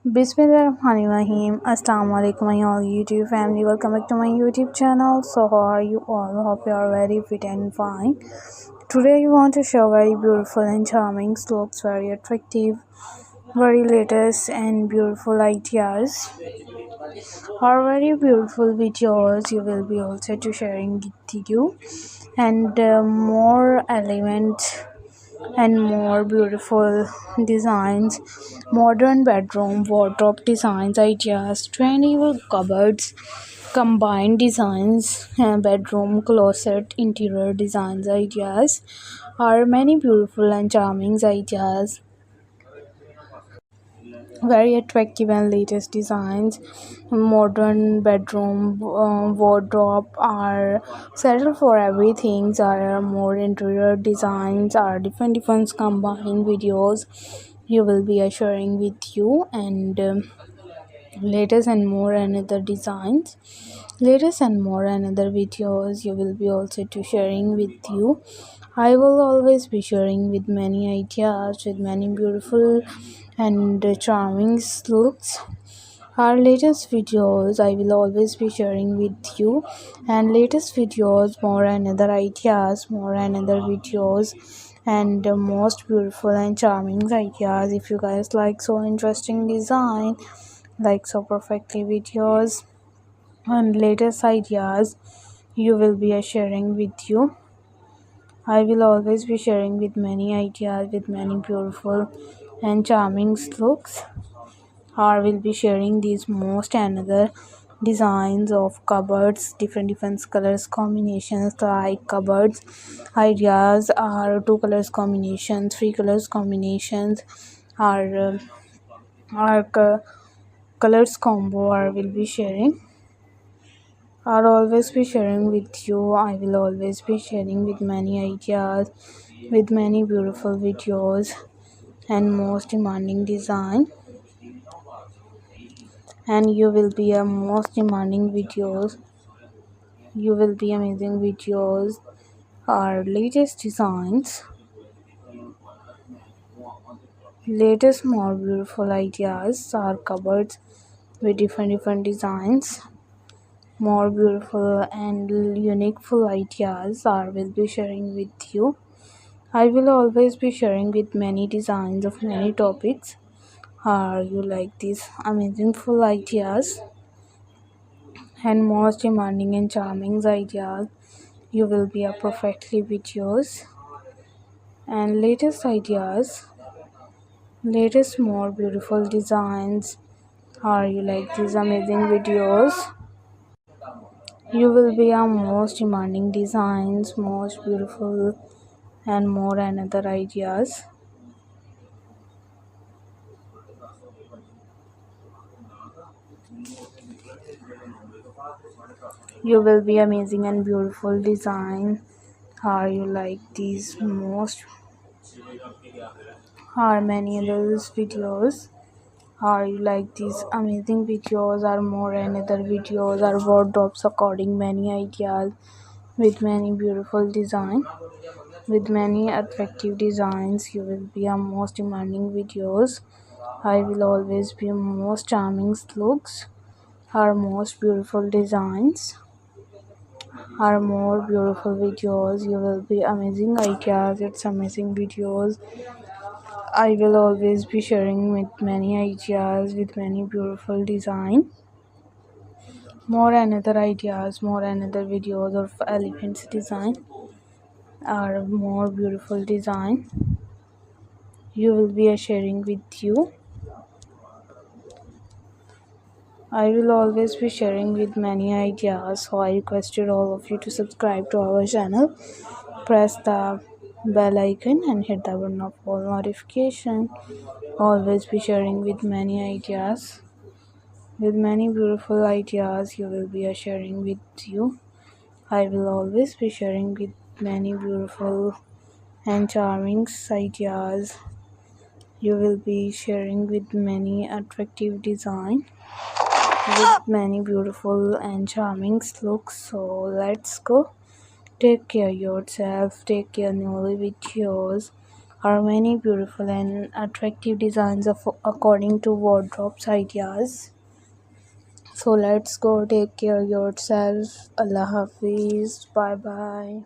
Bismillahirrahmanirrahim. Assalamu alaikum my all YouTube family. Welcome back to my YouTube channel. So how are you all? Hope you are very fit and fine. Today I want to show very beautiful and charming looks, very attractive, very latest and beautiful ideas or very beautiful videos you will be also to sharing with you and more elegant and more beautiful designs, modern bedroom wardrobe designs ideas, trendy cupboards, combined designs, bedroom closet interior designs ideas are many beautiful and charming ideas, very attractive and latest designs. Modern bedroom wardrobe are settled for everything, are more interior designs, are different combined videos you will be sharing with you and latest and more another designs, latest and more another videos you will be also to sharing with you. I will always be sharing with many ideas, with many beautiful and charming looks. Our latest videos I will always be sharing with you, and latest videos, more another ideas, more another videos, and the most beautiful and charming ideas. If you guys like so interesting design, like so perfectly videos and latest ideas, you will be sharing with you. I will always be sharing with many ideas, with many beautiful and charming looks. Or will be sharing these most another designs of cupboards, different colors combinations like cupboards ideas are two colors combinations, three colors combinations, are colors combo or will be sharing. I'll always be sharing with you. I will always be sharing with many ideas, with many beautiful videos and most demanding design. And you will be a most demanding videos. You will be amazing videos. Our latest designs, latest more beautiful ideas are covered with different designs. More beautiful and unique full ideas are will be sharing with you. I will always be sharing with many designs of many topics. Are you like these amazing full ideas and most demanding and charming ideas? You will be a perfectly videos and latest ideas, latest more beautiful designs. Are you like these amazing videos? You will be a most demanding designs, most beautiful and more another ideas. You will be amazing and beautiful design. Are you like these most are many others videos? Are you like these amazing videos or more another videos or wardrobes according many ideas with many beautiful design, with many attractive designs? You will be a most demanding videos. I will always be most charming looks or most beautiful designs or more beautiful videos. You will be amazing ideas. It's amazing videos. I will always be sharing with many ideas with many beautiful design. More another ideas, more another videos of elephants design or more beautiful design. You will be sharing with you. I will always be sharing with many ideas. So I requested all of you to subscribe to our channel. Press the bell icon and hit the button of all notification. Always be sharing with many ideas, with many beautiful ideas you will be sharing with you. I will always be sharing with many beautiful and charming ideas. You will be sharing with many attractive design, with many beautiful and charming looks. So let's go. Take care yourself. Take care newly videos. are many beautiful and attractive designs of according to wardrobes ideas. So let's go, take care yourself. Allah Hafiz. Bye bye.